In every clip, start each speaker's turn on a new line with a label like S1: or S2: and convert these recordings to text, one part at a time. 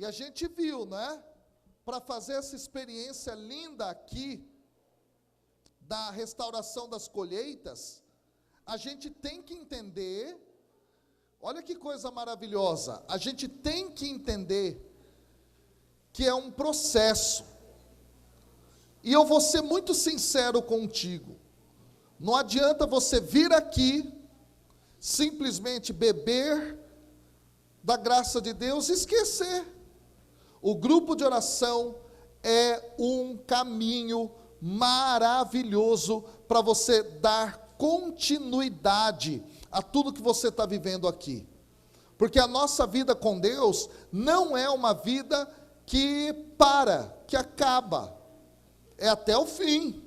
S1: E a gente viu, né? Para fazer essa experiência linda aqui, da restauração das colheitas, a gente tem que entender, olha que coisa maravilhosa, a gente tem que entender que é um processo. E eu vou ser muito sincero contigo, não adianta você vir aqui, simplesmente beber da graça de Deus e esquecer. O grupo de oração é um caminho maravilhoso para você dar continuidade a tudo que você está vivendo aqui. Porque a nossa vida com Deus não é uma vida que que acaba, é até o fim.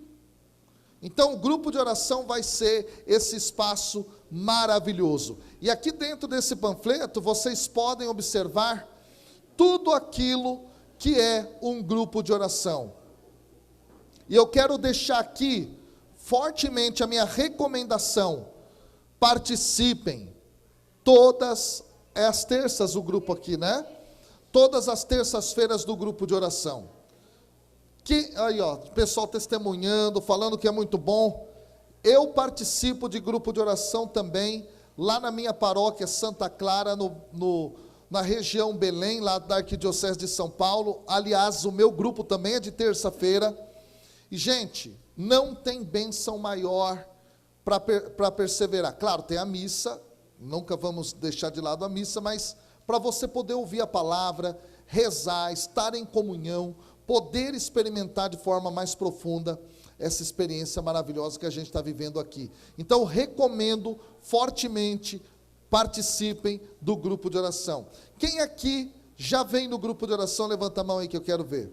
S1: Então o grupo de oração vai ser esse espaço maravilhoso. E aqui dentro desse panfleto vocês podem observar tudo aquilo que é um grupo de oração. E eu quero deixar aqui fortemente a minha recomendação: participem todas as terças, o grupo aqui, né? Todas as terças-feiras do grupo de oração. Aí, ó, o pessoal testemunhando, falando que é muito bom. Eu participo de grupo de oração também, lá na minha paróquia Santa Clara, na região Belém, lá da Arquidiocese de São Paulo. Aliás, o meu grupo também é de terça-feira. E, gente, não tem bênção maior para perseverar. Claro, tem a missa, nunca vamos deixar de lado a missa, mas para você poder ouvir a palavra, rezar, estar em comunhão, poder experimentar de forma mais profunda essa experiência maravilhosa que a gente está vivendo aqui. Então, recomendo fortemente, participem do grupo de oração. Quem aqui já vem no grupo de oração, levanta a mão aí que eu quero ver.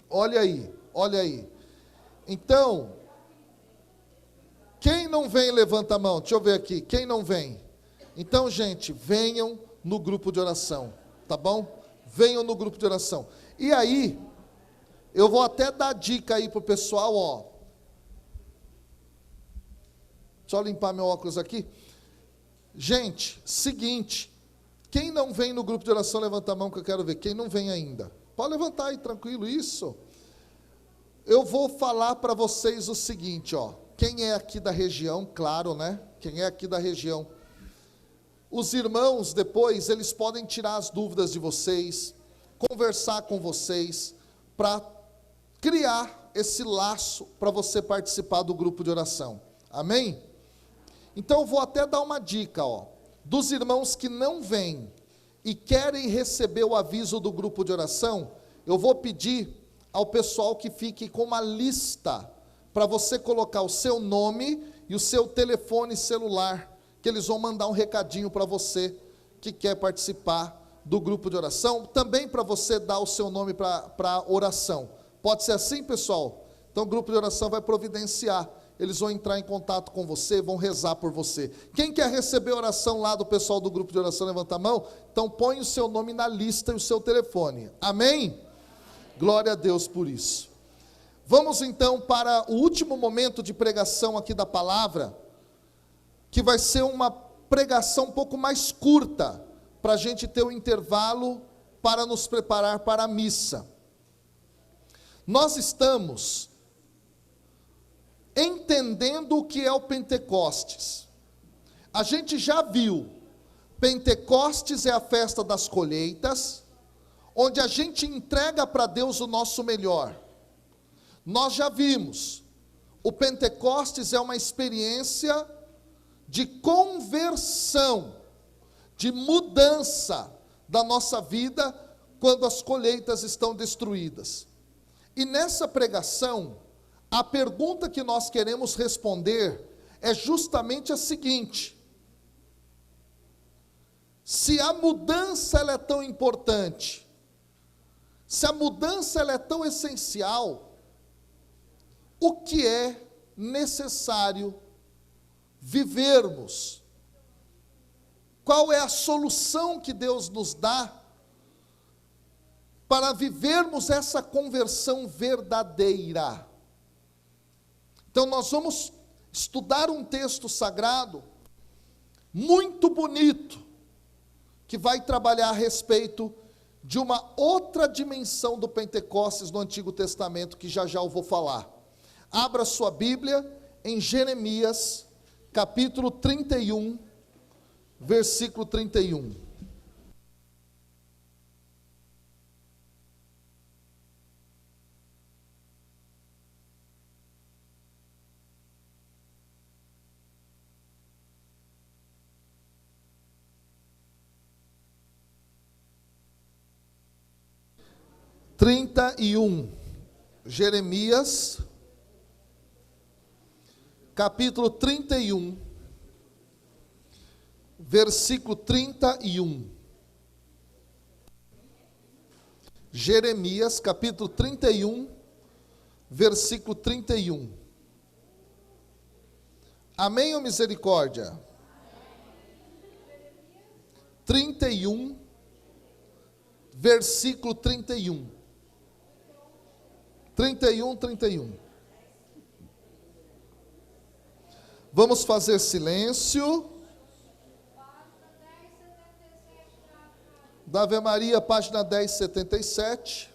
S1: Olha aí, olha aí. Então, quem não vem, levanta a mão. Deixa eu ver aqui, quem não vem? Então, gente, venham no grupo de oração, tá bom? Venham no grupo de oração. E aí, eu vou até dar dica aí pro pessoal, ó. Deixa eu limpar meu óculos aqui. Gente, seguinte, quem não vem no grupo de oração, levanta a mão que eu quero ver. Quem não vem ainda? Pode levantar aí, tranquilo, isso. Eu vou falar para vocês o seguinte, ó. Quem é aqui da região, claro, né? Quem é aqui da região. Os irmãos, depois, eles podem tirar as dúvidas de vocês, conversar com vocês, para criar esse laço para você participar do grupo de oração. Amém? Então eu vou até dar uma dica, ó. Dos irmãos que não vêm e querem receber o aviso do grupo de oração, eu vou pedir ao pessoal que fique com uma lista para você colocar o seu nome e o seu telefone celular, que eles vão mandar um recadinho para você que quer participar do grupo de oração, também para você dar o seu nome para oração. Pode ser assim, pessoal? Então o grupo de oração vai providenciar, eles vão entrar em contato com você, vão rezar por você. Quem quer receber oração lá do pessoal do grupo de oração, levanta a mão. Então põe o seu nome na lista e o seu telefone. Amém? Glória a Deus por isso. Vamos então para o último momento de pregação aqui da palavra, que vai ser uma pregação um pouco mais curta, para a gente ter um intervalo para nos preparar para a missa. Nós estamos entendendo o que é o Pentecostes. A gente já viu, Pentecostes é a festa das colheitas, onde a gente entrega para Deus o nosso melhor. Nós já vimos, o Pentecostes é uma experiência de conversão, de mudança da nossa vida, quando as colheitas estão destruídas. E nessa pregação, a pergunta que nós queremos responder é justamente a seguinte: se a mudança ela é tão importante, se a mudança ela é tão essencial, o que é necessário vivermos? Qual é a solução que Deus nos dá para vivermos essa conversão verdadeira? Então nós vamos estudar um texto sagrado muito bonito, que vai trabalhar a respeito de uma outra dimensão do Pentecostes no Antigo Testamento, que já já eu vou falar. Abra sua Bíblia em Jeremias, capítulo 31, versículo 31. Jeremias, capítulo 31, versículo 31. Jeremias, capítulo 31, versículo 31. Amém ou misericórdia? 31, versículo 31. 31. Vamos fazer silêncio. Da Ave Maria, página 1077.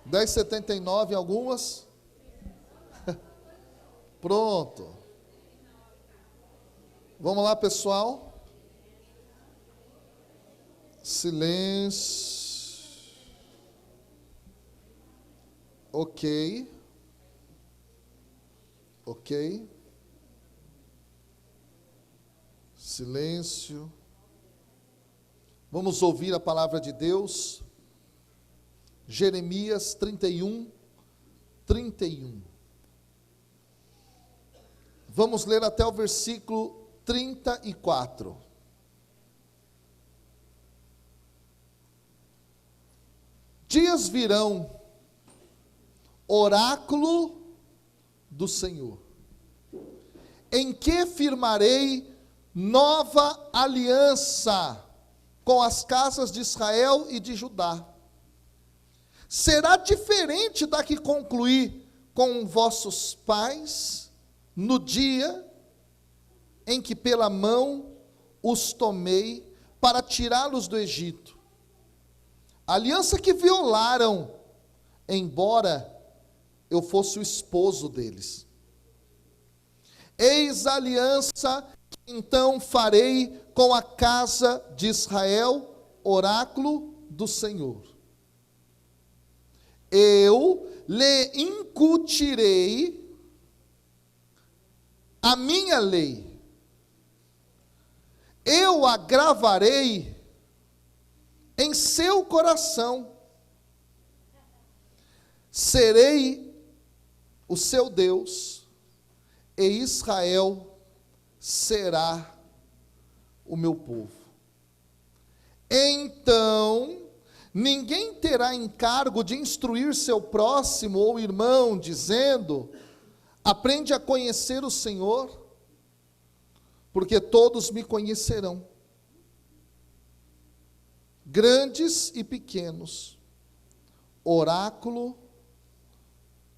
S1: 1079 em algumas. Pronto. Vamos lá, pessoal. Silêncio. Ok. Silêncio. Vamos ouvir a palavra de Deus. Jeremias 31. Vamos ler até o versículo 34. Dias virão, oráculo do Senhor, em que firmarei nova aliança com as casas de Israel e de Judá. Será diferente da que concluí com vossos pais, no dia em que pela mão os tomei para tirá-los do Egito. Aliança que violaram, embora eu fosse o esposo deles. Eis a aliança que então farei com a casa de Israel, oráculo do Senhor. Eu lhe incutirei a minha lei. Eu a gravarei em seu coração. Serei o seu Deus, e Israel será o meu povo. Então, ninguém terá encargo de instruir seu próximo ou irmão, dizendo: aprende a conhecer o Senhor, porque todos me conhecerão, grandes e pequenos, oráculo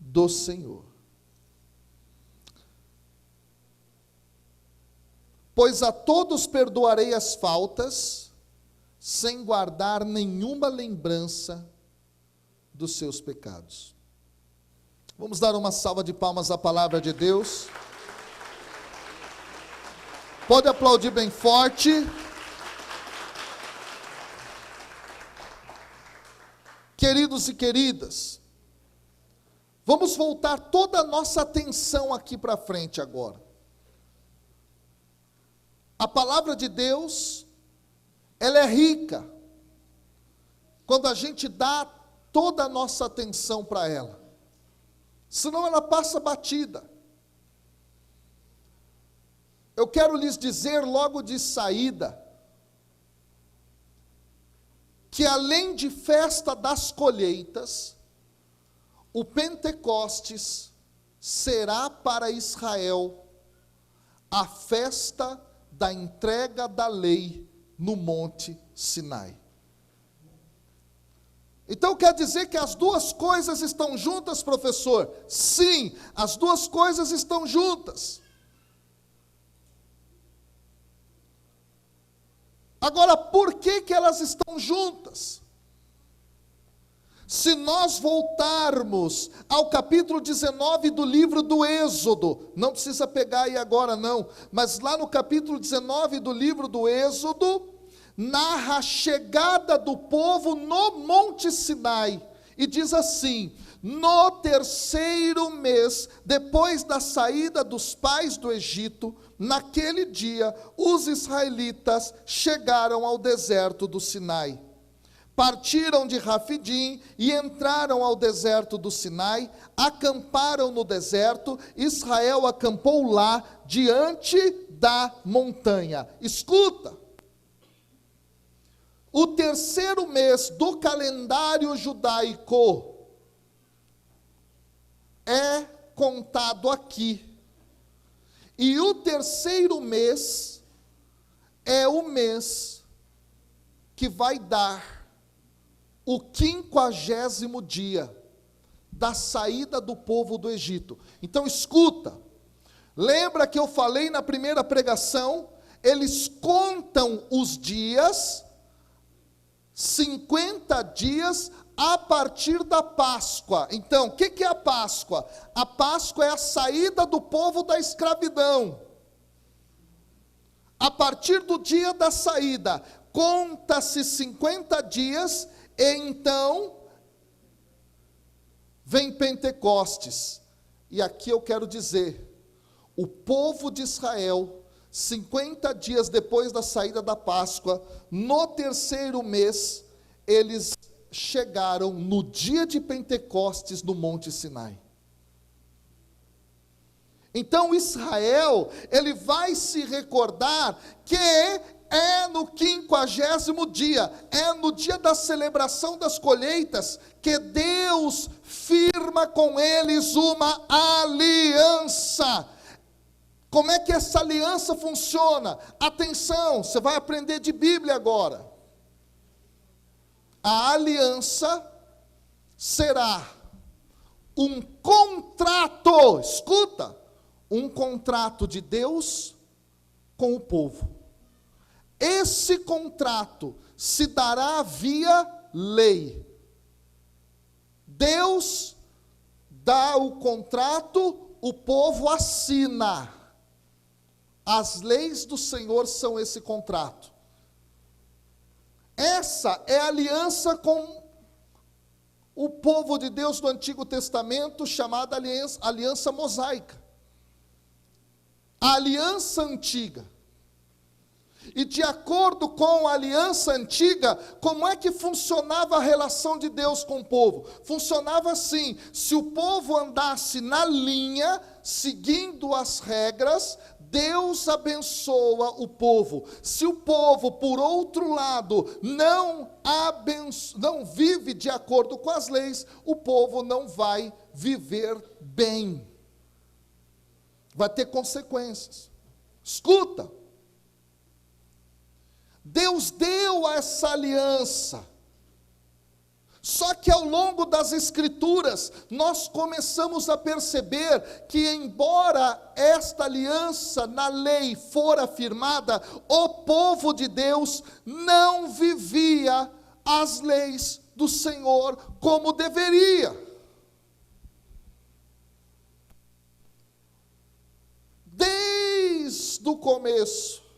S1: do Senhor. Pois a todos perdoarei as faltas, sem guardar nenhuma lembrança dos seus pecados. Vamos dar uma salva de palmas à palavra de Deus. Pode aplaudir bem forte. Queridos e queridas, vamos voltar toda a nossa atenção aqui para frente agora. A palavra de Deus, ela é rica, quando a gente dá toda a nossa atenção para ela. Senão ela passa batida. Eu quero lhes dizer logo de saída, que além de festa das colheitas, o Pentecostes será para Israel a festa da entrega da lei no Monte Sinai. Então quer dizer que as duas coisas estão juntas, professor? Sim, as duas coisas estão juntas. Agora, por que que elas estão juntas? Se nós voltarmos ao capítulo 19 do livro do Êxodo, não precisa pegar aí agora não, mas lá no capítulo 19 do livro do Êxodo, narra a chegada do povo no Monte Sinai, e diz assim: no terceiro mês, depois da saída dos pais do Egito, naquele dia, os israelitas chegaram ao deserto do Sinai. Partiram de Rafidim e entraram ao deserto do Sinai, acamparam no deserto. Israel acampou lá, diante da montanha. Escuta, o terceiro mês do calendário judaico é contado aqui. E o terceiro mês é o mês que vai dar o 50º dia da saída do povo do Egito. Então escuta, lembra que eu falei na primeira pregação, eles contam os dias, 50 dias, a partir da Páscoa. Então, o que é a Páscoa? A Páscoa é a saída do povo da escravidão. A partir do dia da saída, conta-se 50 dias, e então vem Pentecostes. E aqui eu quero dizer, o povo de Israel, 50 dias depois da saída da Páscoa, no terceiro mês, eles chegaram no dia de Pentecostes no Monte Sinai. Então Israel, ele vai se recordar que é no 50º dia, é no dia da celebração das colheitas, que Deus firma com eles uma aliança. Como é que essa aliança funciona? Atenção, você vai aprender de Bíblia agora. A aliança será um contrato, escuta, um contrato de Deus com o povo. Esse contrato se dará via lei. Deus dá o contrato, o povo assina. As leis do Senhor são esse contrato. Essa é a aliança com o povo de Deus do Antigo Testamento, chamada aliança mosaica. A aliança antiga. E de acordo com a aliança antiga, como é que funcionava a relação de Deus com o povo? Funcionava assim: se o povo andasse na linha, seguindo as regras, Deus abençoa o povo. Se o povo, por outro lado, não vive de acordo com as leis, o povo não vai viver bem. Vai ter consequências. Escuta. Deus deu essa aliança. Só que ao longo das Escrituras, nós começamos a perceber que, embora esta aliança na lei fora firmada, o povo de Deus não vivia as leis do Senhor como deveria. Desde o começo,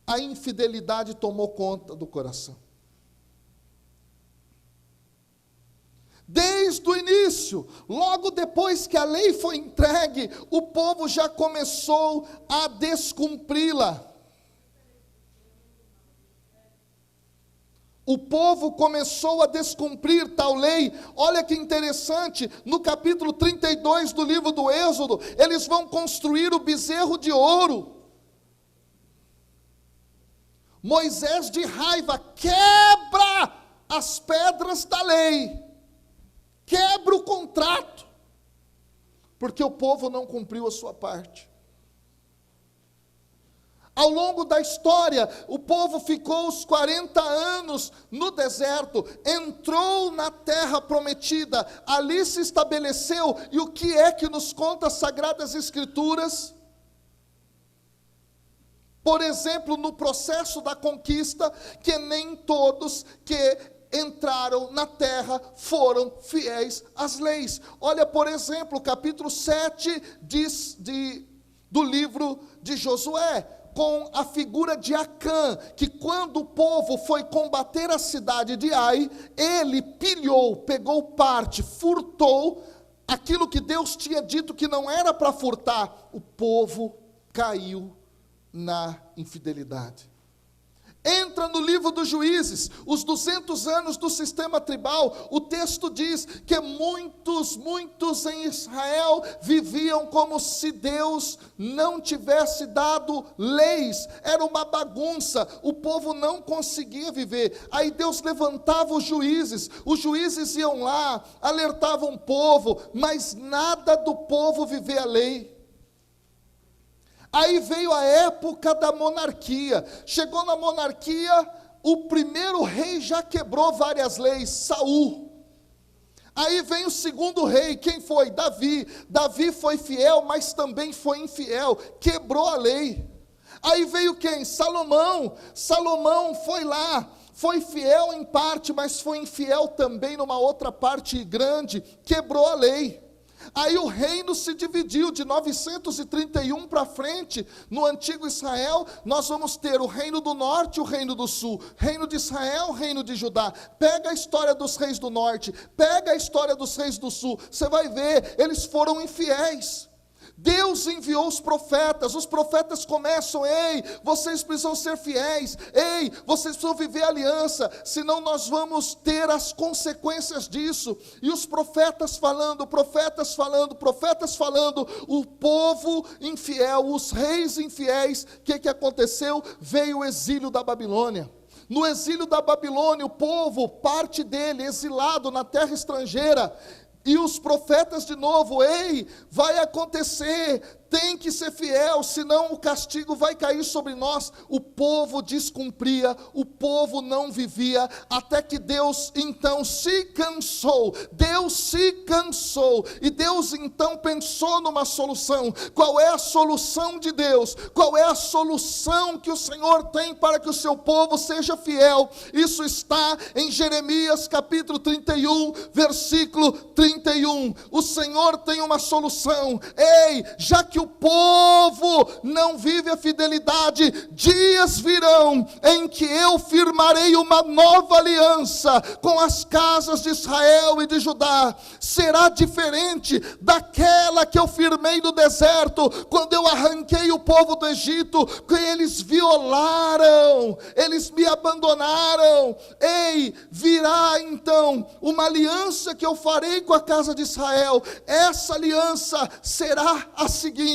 S1: a infidelidade tomou conta do coração. Desde o início, logo depois que a lei foi entregue, o povo já começou a descumpri-la. O povo começou a descumprir tal lei. Olha que interessante, no capítulo 32 do livro do Êxodo, eles vão construir o bezerro de ouro. Moisés, de raiva, quebra as pedras da lei, quebra o contrato, porque o povo não cumpriu a sua parte. Ao longo da história, o povo ficou os 40 anos no deserto, entrou na terra prometida, ali se estabeleceu, e o que é que nos conta as Sagradas Escrituras? Por exemplo, no processo da conquista, que nem todos que entraram na terra foram fiéis às leis. Olha, por exemplo, o capítulo 7 do livro de Josué, com a figura de Acã, que quando o povo foi combater a cidade de Ai, ele pegou parte, furtou aquilo que Deus tinha dito que não era para furtar. O povo caiu na infidelidade. Entra no livro dos Juízes, os 200 anos do sistema tribal. O texto diz que muitos em Israel viviam como se Deus não tivesse dado leis. Era uma bagunça, o povo não conseguia viver. Aí Deus levantava os juízes iam lá, alertavam o povo, mas nada do povo viver a lei. Aí veio a época da monarquia. Chegou na monarquia, o primeiro rei já quebrou várias leis, Saul. Aí vem o segundo rei, quem foi? Davi. Davi foi fiel, mas também foi infiel, quebrou a lei. Aí veio quem? Salomão. Salomão foi lá, foi fiel em parte, mas foi infiel também numa outra parte grande, quebrou a lei. Aí o reino se dividiu de 931 para frente. No antigo Israel, nós vamos ter o reino do norte e o reino do sul. Reino de Israel, reino de Judá. Pega a história dos reis do norte, pega a história dos reis do sul. Você vai ver, eles foram infiéis. Deus enviou os profetas começam: ei, vocês precisam ser fiéis, ei, vocês precisam viver aliança, senão nós vamos ter as consequências disso. E os profetas falando, o povo infiel, os reis infiéis, o que aconteceu? Veio o exílio da Babilônia. No exílio da Babilônia, o povo, parte dele, exilado na terra estrangeira. E os profetas de novo: ei, vai acontecer, tem que ser fiel, senão o castigo vai cair sobre nós. O povo descumpria, o povo não vivia, até que Deus então se cansou. E Deus então pensou numa solução. Qual é a solução de Deus? Qual é a solução que o Senhor tem para que o seu povo seja fiel? Isso está em Jeremias capítulo 31, versículo 31. O Senhor tem uma solução. Ei, já que o povo não vive a fidelidade, dias virão em que eu firmarei uma nova aliança com as casas de Israel e de Judá. Será diferente daquela que eu firmei no deserto, quando eu arranquei o povo do Egito, que eles violaram, eles me abandonaram. Ei, virá então uma aliança que eu farei com a casa de Israel. Essa aliança será a seguinte: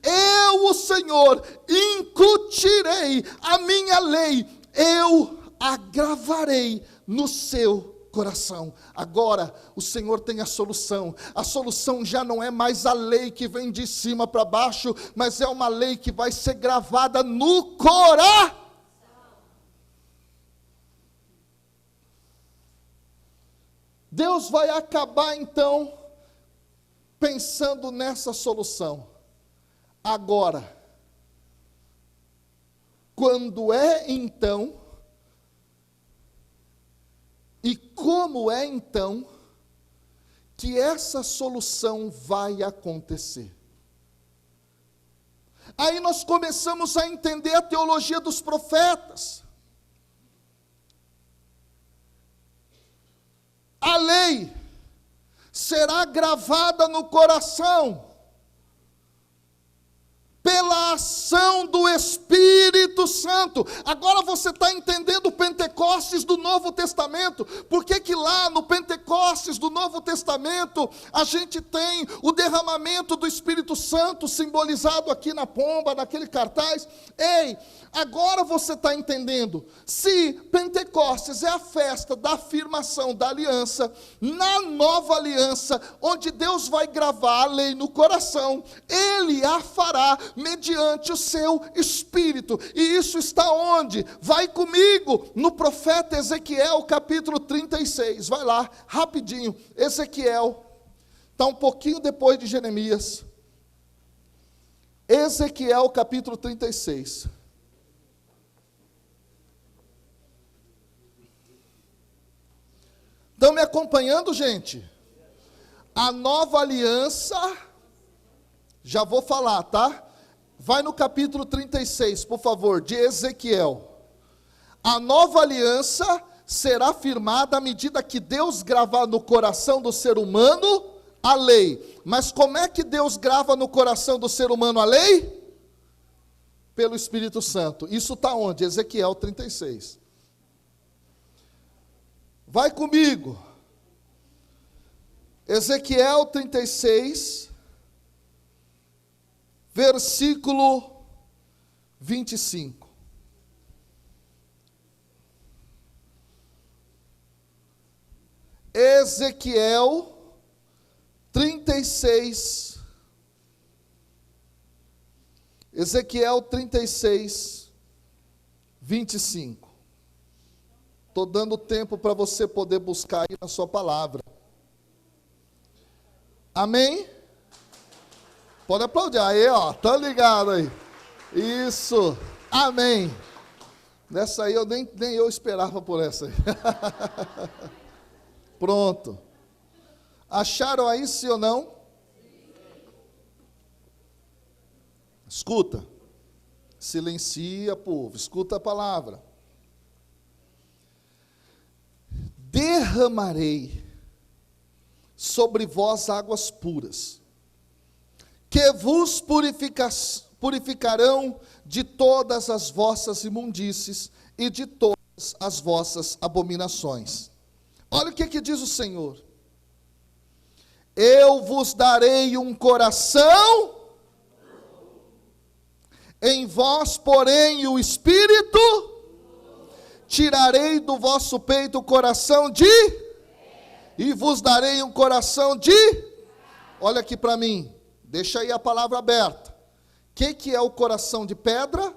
S1: eu, o Senhor, incutirei a minha lei, eu a gravarei no seu coração. Agora o Senhor tem a solução. A solução já não é mais a lei que vem de cima para baixo, mas é uma lei que vai ser gravada no coração. Deus vai acabar então pensando nessa solução. Agora, quando é então, e como é então, que essa solução vai acontecer? Aí nós começamos a entender a teologia dos profetas. A lei será gravada no coração pela ação do Espírito Santo. Agora você está entendendo o Pentecostes do Novo Testamento? Por que lá no Pentecostes do Novo Testamento a gente tem o derramamento do Espírito Santo simbolizado aqui na pomba, naquele cartaz? Ei, agora você está entendendo. Se Pentecostes é a festa da afirmação da aliança, na nova aliança, onde Deus vai gravar a lei no coração, Ele a fará mediante o seu Espírito. E isso está onde? Vai comigo no profeta Ezequiel capítulo 36. Vai lá, rapidinho. Ezequiel, está um pouquinho depois de Jeremias. Ezequiel capítulo 36. Estão me acompanhando, gente? A nova aliança, já vou falar, tá? Vai no capítulo 36, por favor, de Ezequiel. A nova aliança será firmada à medida que Deus gravar no coração do ser humano a lei. Mas como é que Deus grava no coração do ser humano a lei? Pelo Espírito Santo. Isso está onde? Ezequiel 36. Vai comigo. Ezequiel 36, versículo 25. Ezequiel 36, Ezequiel 36, 25. Estou dando tempo para você poder buscar aí na sua palavra. Amém? Pode aplaudir. Aí, ó, tá ligado aí. Isso. Amém. Nessa aí, nem eu esperava por essa aí. Pronto. Acharam aí, sim ou não? Escuta. Silencia, povo. Escuta a palavra. Derramarei sobre vós águas puras, que vos purificarão de todas as vossas imundícies e de todas as vossas abominações. Olha o que diz o Senhor. Eu vos darei um coração, em vós, porém, o espírito, tirarei do vosso peito o coração de, e vos darei um coração de, olha aqui para mim, deixa aí a palavra aberta. O que é o coração de pedra?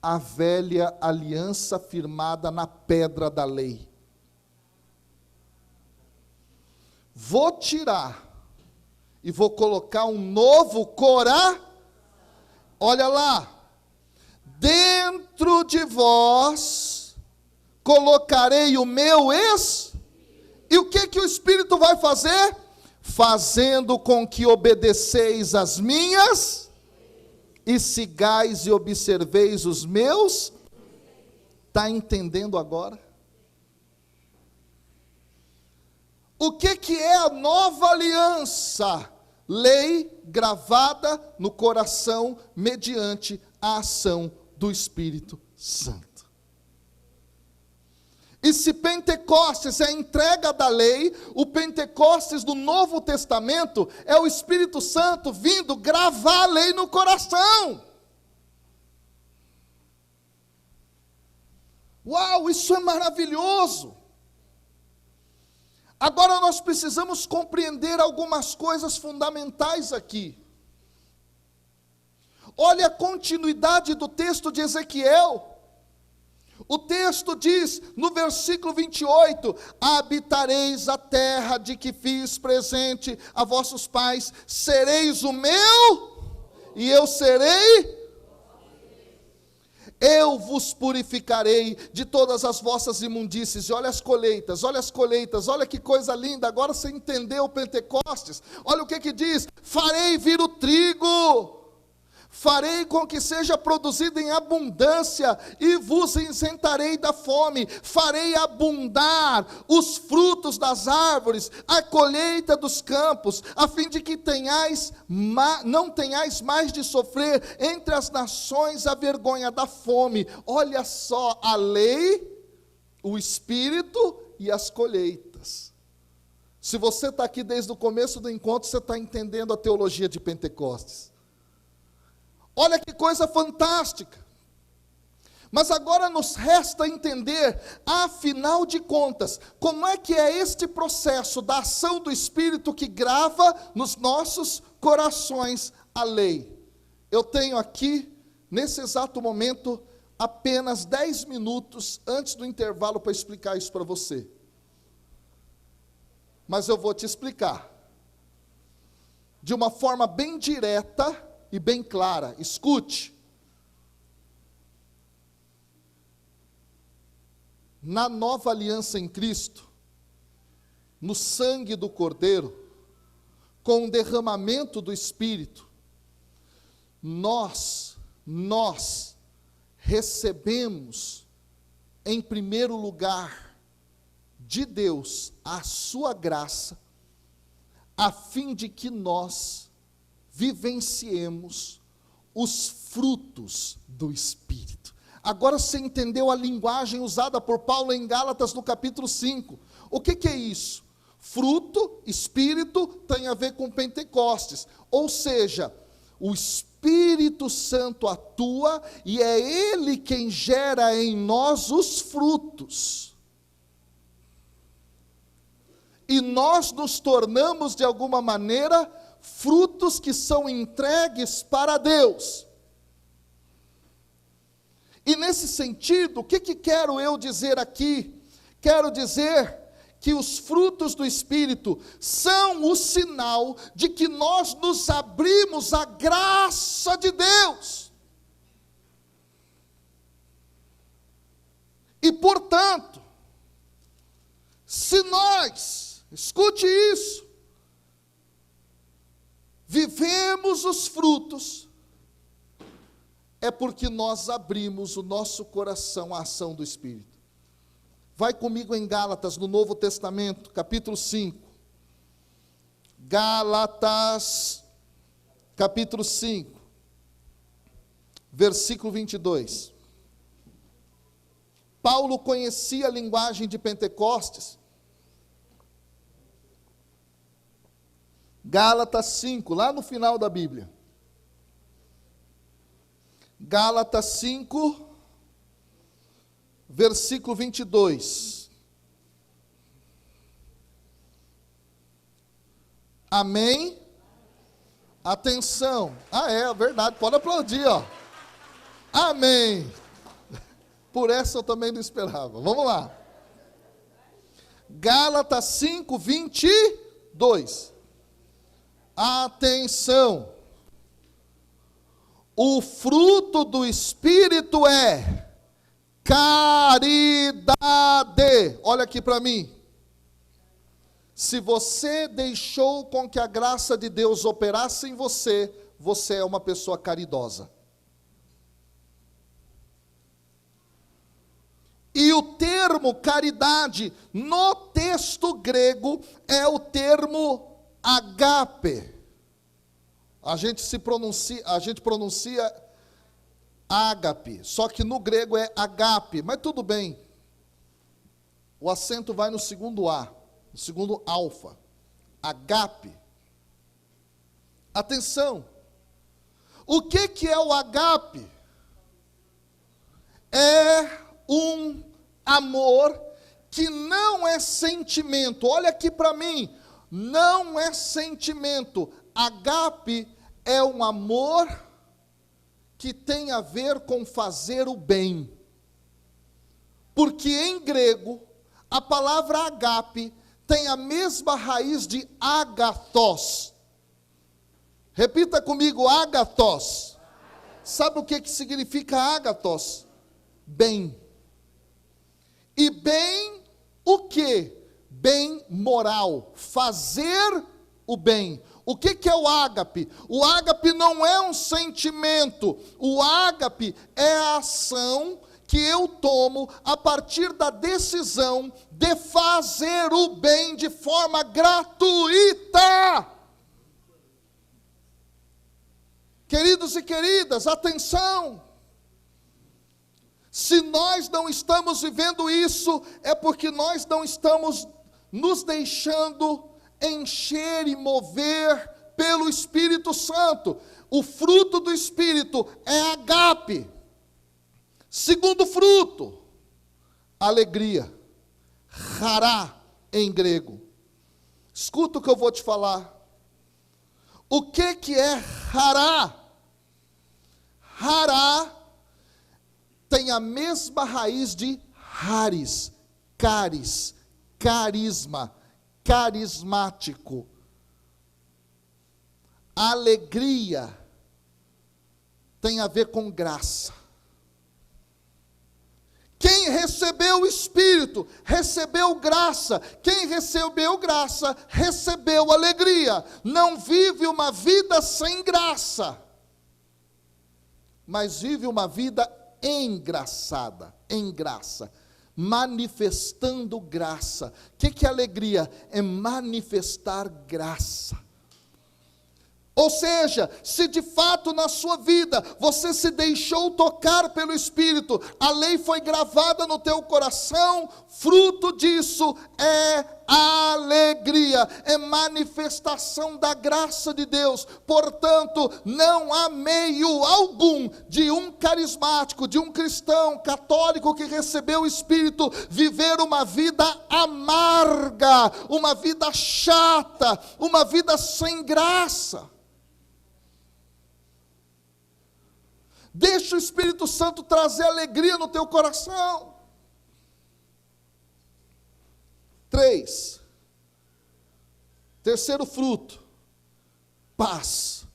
S1: A velha aliança firmada na pedra da lei. Vou tirar e vou colocar um novo coração. Olha lá. Dentro de vós colocarei o meu E o que o Espírito vai fazer? Fazendo com que obedeceis as minhas e sigais e observeis os meus. Está entendendo agora? O que é a nova aliança? Lei gravada no coração mediante a ação do Espírito Santo. E se Pentecostes é a entrega da lei, o Pentecostes do Novo Testamento é o Espírito Santo vindo gravar a lei no coração. Uau, isso é maravilhoso! Agora nós precisamos compreender algumas coisas fundamentais aqui. Olha a continuidade do texto de Ezequiel. O texto diz, no versículo 28, habitareis a terra de que fiz presente a vossos pais, sereis o meu, e eu serei. Eu vos purificarei de todas as vossas imundícies. E olha as colheitas, olha que coisa linda. Agora você entendeu o Pentecostes. Olha o que diz: farei vir o trigo, farei com que seja produzido em abundância, e vos isentarei da fome, farei abundar os frutos das árvores, a colheita dos campos, a fim de que não tenhais mais de sofrer entre as nações a vergonha da fome. Olha só, a lei, o Espírito e as colheitas. Se você está aqui desde o começo do encontro, você está entendendo a teologia de Pentecostes. Olha que coisa fantástica. Mas agora nos resta entender, afinal de contas, como é que é este processo da ação do Espírito que grava nos nossos corações a lei. Eu tenho aqui, nesse exato momento, apenas 10 minutos antes do intervalo para explicar isso para você. Mas eu vou te explicar. De uma forma bem direta e bem clara. Escute. Na nova aliança em Cristo, no sangue do Cordeiro, com o derramamento do Espírito, nós recebemos, em primeiro lugar, de Deus, a sua graça, a fim de que nós vivenciemos os frutos do Espírito. Agora você entendeu a linguagem usada por Paulo em Gálatas no capítulo 5. O que é isso? Fruto, Espírito, tem a ver com Pentecostes. Ou seja, o Espírito Santo atua e é Ele quem gera em nós os frutos. E nós nos tornamos, de alguma maneira, frutos que são entregues para Deus. E nesse sentido, o que quero eu dizer aqui? Quero dizer que os frutos do Espírito são o sinal de que nós nos abrimos à graça de Deus. E, portanto, se nós, escute isso, vivemos os frutos, é porque nós abrimos o nosso coração à ação do Espírito. Vai comigo em Gálatas, no Novo Testamento, capítulo 5. Gálatas, capítulo 5, versículo 22. Paulo conhecia a linguagem de Pentecostes. Gálatas 5, lá no final da Bíblia. Gálatas 5, versículo 22. Amém? Atenção. É verdade, pode aplaudir, ó. Amém. Por essa eu também não esperava. Vamos lá. Gálatas 5, 22. Atenção. O fruto do Espírito é caridade. Olha aqui para mim. Se você deixou com que a graça de Deus operasse em você, você é uma pessoa caridosa. E o termo caridade, no texto grego, é o termo agape. A gente pronuncia ágape, só que no grego é agape, mas tudo bem. O acento vai no segundo A, no segundo alfa. Agape. Atenção. O que é o agape? É um amor que não é sentimento. Olha aqui para mim. Não é sentimento. Agape é um amor que tem a ver com fazer o bem. Porque em grego, a palavra agape tem a mesma raiz de agathos. Repita comigo, agathos. Sabe o que significa agathos? Bem. E bem o quê? Bem moral. Fazer o bem. O que é o ágape? O ágape não é um sentimento. O ágape é a ação que eu tomo a partir da decisão de fazer o bem de forma gratuita. Queridos e queridas, atenção. Se nós não estamos vivendo isso, é porque nós não estamos nos deixando encher e mover pelo Espírito Santo. O fruto do Espírito é agape. Segundo fruto, alegria. Hará em grego. Escuta o que eu vou te falar. O que é hará? Hará tem a mesma raiz de haris, caris, carisma, carismático. Alegria tem a ver com graça. Quem recebeu o Espírito, recebeu graça. Quem recebeu graça, recebeu alegria. Não vive uma vida sem graça, mas vive uma vida engraçada, em graça, manifestando graça. O que é alegria? É manifestar graça. Ou seja, se de fato na sua vida você se deixou tocar pelo Espírito, a lei foi gravada no teu coração, fruto disso é alegria, é manifestação da graça de Deus. Portanto, não há meio algum de um carismático, de um cristão católico que recebeu o Espírito, viver uma vida amarga, uma vida chata, uma vida sem graça. Deixa o Espírito Santo trazer alegria no teu coração. 3. Terceiro fruto, paz.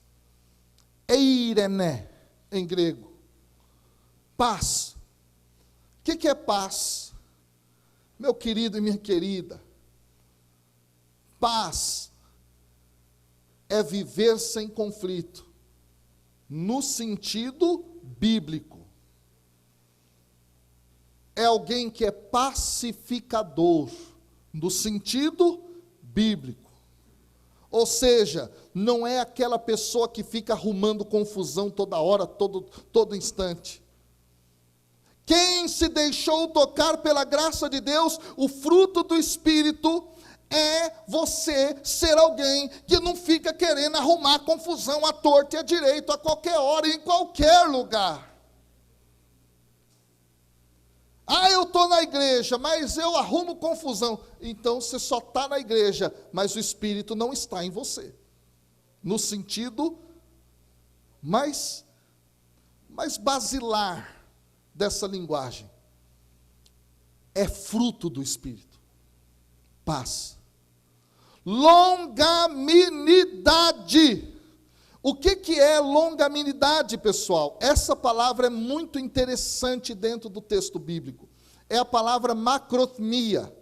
S1: Eirene, em grego. Paz. O que é paz? Meu querido e minha querida, paz é viver sem conflito, no sentido bíblico. É alguém que é pacificador, no sentido bíblico. Ou seja, não é aquela pessoa que fica arrumando confusão toda hora, todo instante. Quem se deixou tocar pela graça de Deus, o fruto do Espírito, é você ser alguém que não fica querendo arrumar confusão à torta e à direita, a qualquer hora, em qualquer lugar. Eu estou na igreja, mas eu arrumo confusão. Então você só está na igreja, mas o Espírito não está em você. No sentido mais basilar dessa linguagem. É fruto do Espírito. Paz. Longanimidade. O que é longanimidade, pessoal? Essa palavra é muito interessante dentro do texto bíblico. É a palavra macrothmia,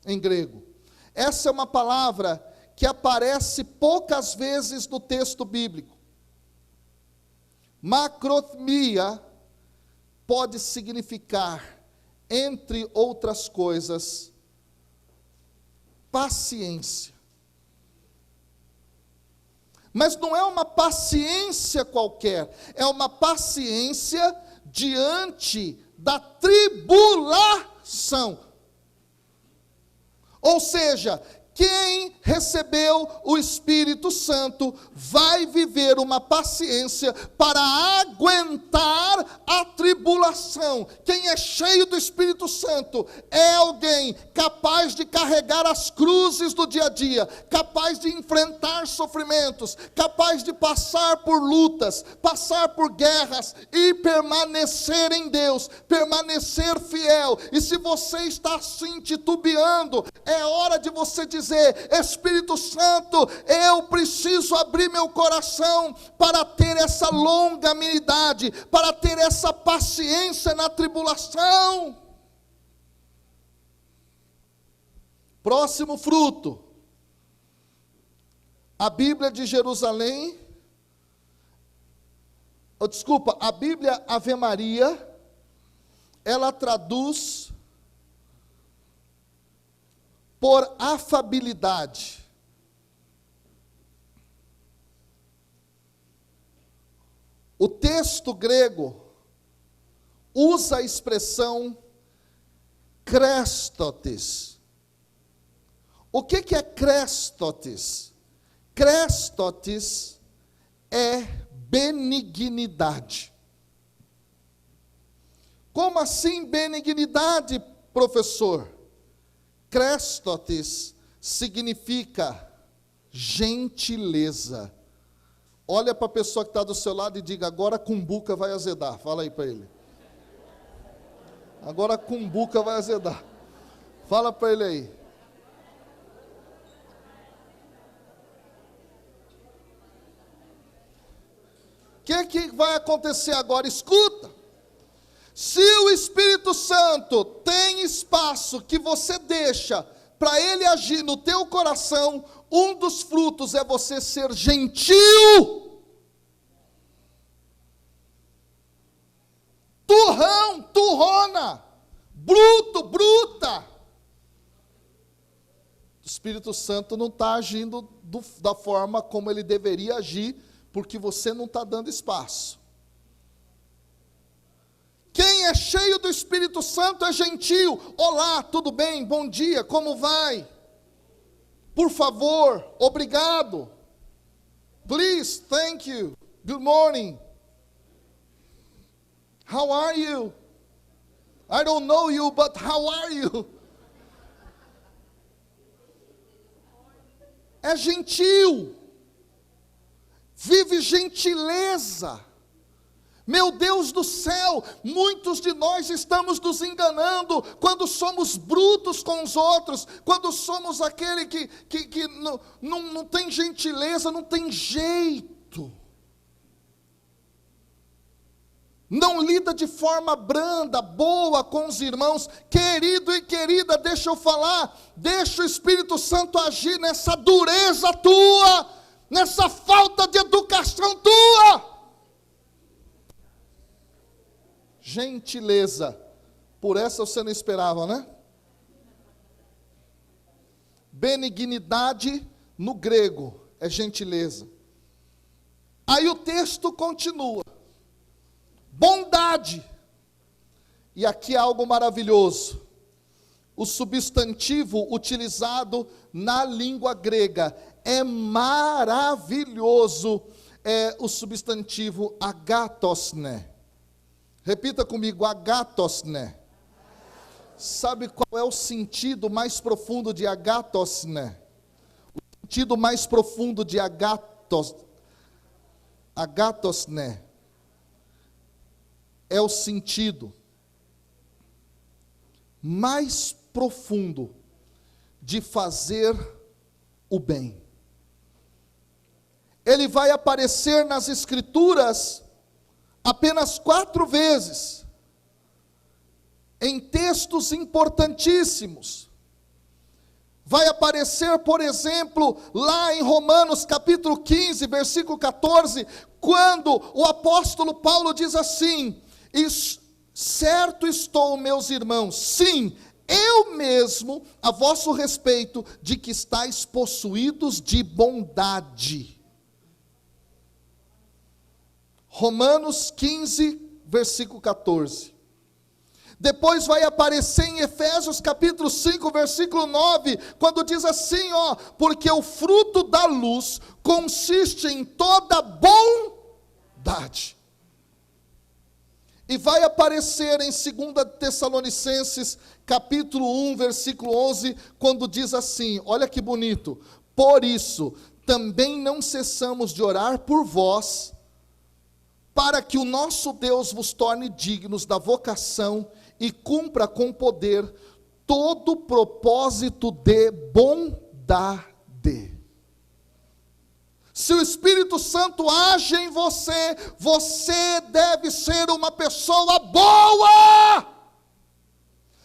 S1: em grego. Essa é uma palavra que aparece poucas vezes no texto bíblico. Macrothmia pode significar, entre outras coisas, paciência. Mas não é uma paciência qualquer, é uma paciência diante da tribulação. Ou seja, quem recebeu o Espírito Santo vai viver uma paciência para aguentar a tribulação. Quem é cheio do Espírito Santo é alguém capaz de carregar as cruzes do dia a dia, capaz de enfrentar sofrimentos, capaz de passar por lutas, passar por guerras e permanecer em Deus, permanecer fiel. E se você está assim titubeando, é hora de você dizer: Espírito Santo, eu preciso abrir meu coração para ter essa longanimidade, para ter essa paciência na tribulação. Próximo fruto. A Bíblia de Jerusalém, a Bíblia Ave Maria, ela traduz por afabilidade. O texto grego usa a expressão Krestotes. O que é Krestotes? Krestotes é benignidade. Como assim benignidade, professor? Krestotes significa gentileza. Olha para a pessoa que está do seu lado e diga: agora a cumbuca vai azedar. Fala aí para ele. Agora a cumbuca vai azedar. Fala para ele aí. O que vai acontecer agora? Escuta. Se o Espírito Santo tem espaço que você deixa para ele agir no teu coração, um dos frutos é você ser gentil, turrão, turrona, bruto, bruta. O Espírito Santo não está agindo da forma como ele deveria agir, porque você não está dando espaço. Quem é cheio do Espírito Santo é gentil. Olá, tudo bem? Bom dia, como vai? Por favor, obrigado. Please, thank you. Good morning. How are you? I don't know you, but how are you? É gentil. Vive gentileza. Meu Deus do céu, muitos de nós estamos nos enganando quando somos brutos com os outros, quando somos aquele que não tem gentileza, não tem jeito. Não lida de forma branda, boa com os irmãos. Querido e querida, deixa eu falar, deixa o Espírito Santo agir nessa dureza tua, nessa falta de educação tua. Gentileza, por essa você não esperava, né? Benignidade no grego é gentileza. Aí o texto continua. Bondade. E aqui há algo maravilhoso. O substantivo utilizado na língua grega é maravilhoso. É o substantivo agathosne. Repita comigo, agathosne. Sabe qual é o sentido mais profundo de agathosne? O sentido mais profundo de agathosne é o sentido mais profundo de fazer o bem. Ele vai aparecer nas Escrituras apenas 4 vezes, em textos importantíssimos. Vai aparecer, por exemplo, lá em Romanos capítulo 15, versículo 14, quando o apóstolo Paulo diz assim: certo estou, meus irmãos, sim, eu mesmo, a vosso respeito, de que estáis possuídos de bondade. Romanos 15, versículo 14. Depois vai aparecer em Efésios capítulo 5, versículo 9, quando diz assim, porque o fruto da luz consiste em toda bondade. E vai aparecer em 2 Tessalonicenses capítulo 1, versículo 11, quando diz assim, olha que bonito: por isso, também não cessamos de orar por vós, para que o nosso Deus vos torne dignos da vocação e cumpra com poder todo o propósito de bondade. Se o Espírito Santo age em você, você deve ser uma pessoa boa,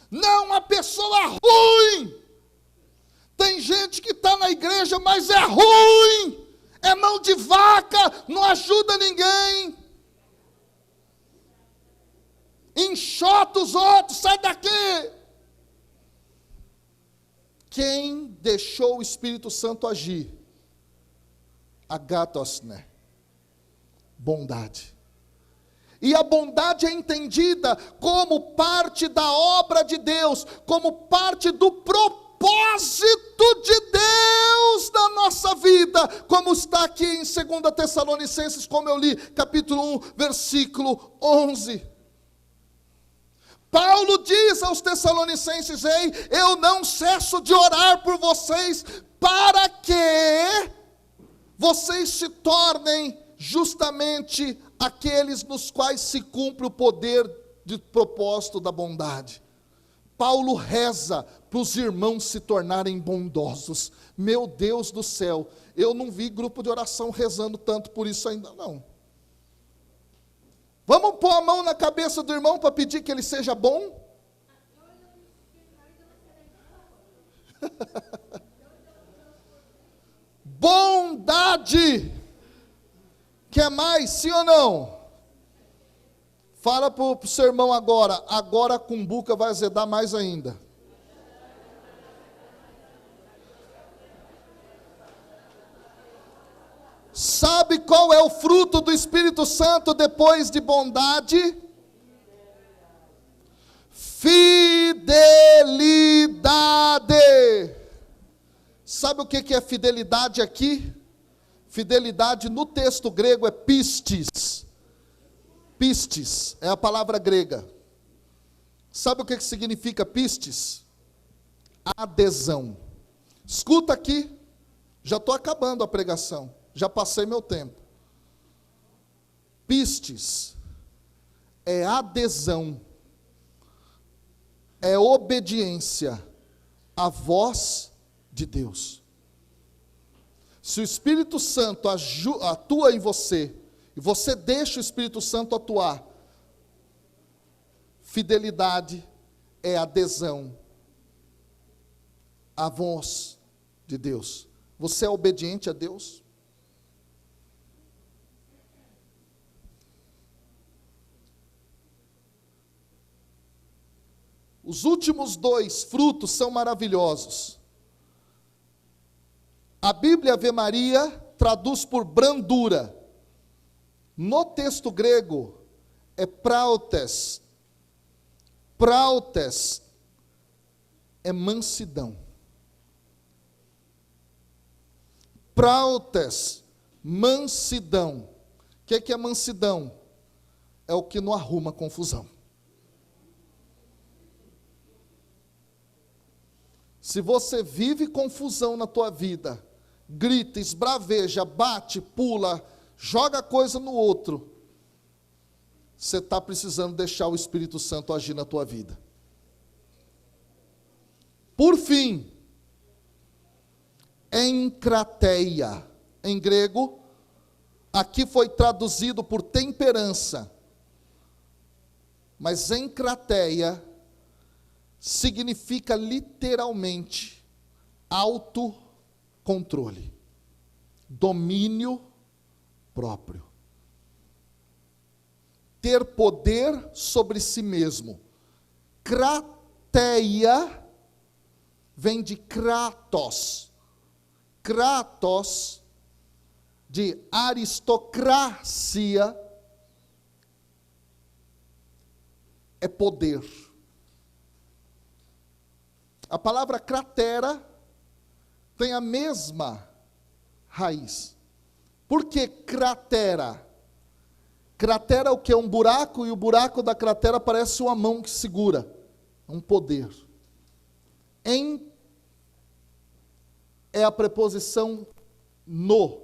S1: não uma pessoa ruim. Tem gente que está na igreja, mas é ruim, é mão de vaca, não ajuda ninguém. Enxota os outros, sai daqui. Quem deixou o Espírito Santo agir? Agathosne, bondade. E a bondade é entendida como parte da obra de Deus, como parte do propósito de Deus na nossa vida, como está aqui em 2 Tessalonicenses, como eu li, capítulo 1, versículo 11. Paulo diz aos Tessalonicenses: ei, eu não cesso de orar por vocês, para que vocês se tornem justamente aqueles nos quais se cumpre o poder de propósito da bondade. Paulo reza para os irmãos se tornarem bondosos. Meu Deus do céu, eu não vi grupo de oração rezando tanto por isso ainda não. Vamos pôr a mão na cabeça do irmão para pedir que ele seja bom? Bondade. Quer mais, sim ou não? Fala para o seu irmão agora. Agora a cumbuca vai azedar mais ainda. Sabe qual é o fruto do Espírito Santo depois de bondade? Fidelidade. Sabe o que é fidelidade aqui? Fidelidade no texto grego é pistis. Pistis é a palavra grega. Sabe o que significa pistis? Adesão. Escuta aqui, já estou acabando a pregação, já passei meu tempo. Pistis é adesão, é obediência à voz de Deus. Se o Espírito Santo atua em você, e você deixa o Espírito Santo atuar, fidelidade é adesão à voz de Deus. Você é obediente a Deus? Os últimos 2 frutos são maravilhosos. A Bíblia Ave Maria traduz por brandura. No texto grego é prautes. Prautes é mansidão. Prautes, mansidão. O que é mansidão? É o que não arruma confusão. Se você vive confusão na tua vida, grita, esbraveja, bate, pula, joga coisa no outro, você está precisando deixar o Espírito Santo agir na tua vida. Por fim, encrateia, em grego, aqui foi traduzido por temperança, mas encrateia significa literalmente autocontrole, domínio próprio, ter poder sobre si mesmo. Crateia vem de kratos, kratos de aristocracia, é poder. A palavra cratera tem a mesma raiz. Por que cratera? Cratera é o que? É um buraco, e o buraco da cratera parece uma mão que segura. É um poder. Em é a preposição no.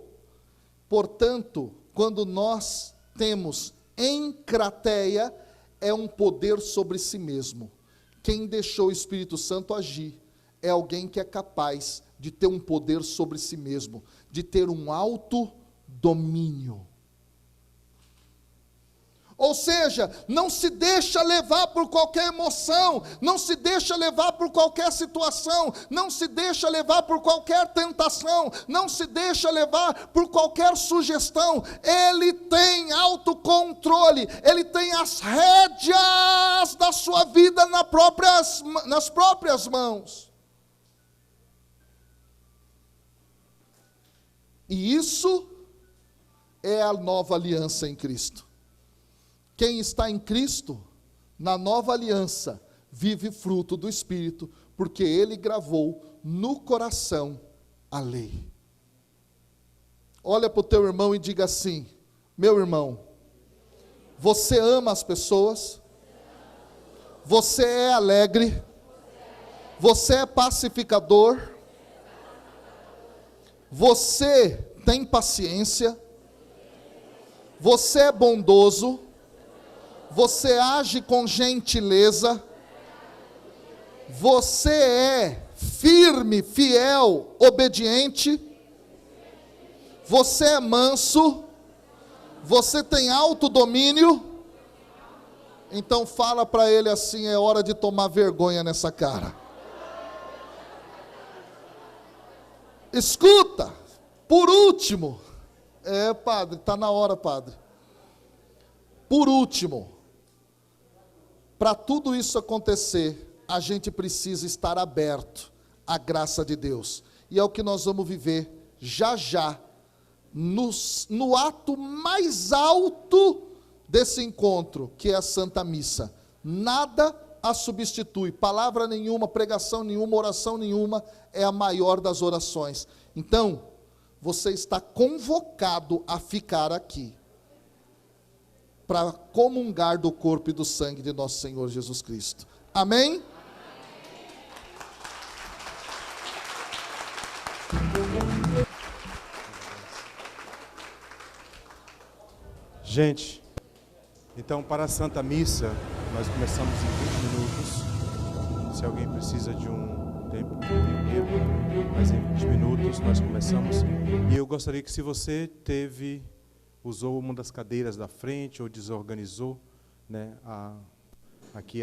S1: Portanto, quando nós temos encrateia, é um poder sobre si mesmo. Quem deixou o Espírito Santo agir é alguém que é capaz de ter um poder sobre si mesmo, de ter um autodomínio. Ou seja, não se deixa levar por qualquer emoção, não se deixa levar por qualquer situação, não se deixa levar por qualquer tentação, não se deixa levar por qualquer sugestão. Ele tem autocontrole, ele tem as rédeas da sua vida nas próprias mãos. E isso é a nova aliança em Cristo. Quem está em Cristo, na nova aliança, vive fruto do Espírito, porque Ele gravou no coração a lei. Olha para o teu irmão e diga assim: meu irmão, você ama as pessoas, você é alegre, você é pacificador, você tem paciência, você é bondoso, você age com gentileza, você é firme, fiel, obediente, você é manso, você tem autodomínio, Então fala para ele assim: é hora de tomar vergonha nessa cara. Escuta, por último, padre, está na hora, padre. Por último, para tudo isso acontecer, a gente precisa estar aberto à graça de Deus. E é o que nós vamos viver já já, no ato mais alto desse encontro, que é a Santa Missa. Nada a substitui, palavra nenhuma, pregação nenhuma, oração nenhuma, é a maior das orações. Então, você está convocado a ficar aqui, para comungar do corpo e do sangue de nosso Senhor Jesus Cristo. Amém?
S2: Gente, então para a Santa Missa, nós começamos em 20 minutos. Se alguém precisa de um tempo primeiro, mas em 20 minutos nós começamos. E eu gostaria que, se você usou uma das cadeiras da frente ou desorganizou, né, aqui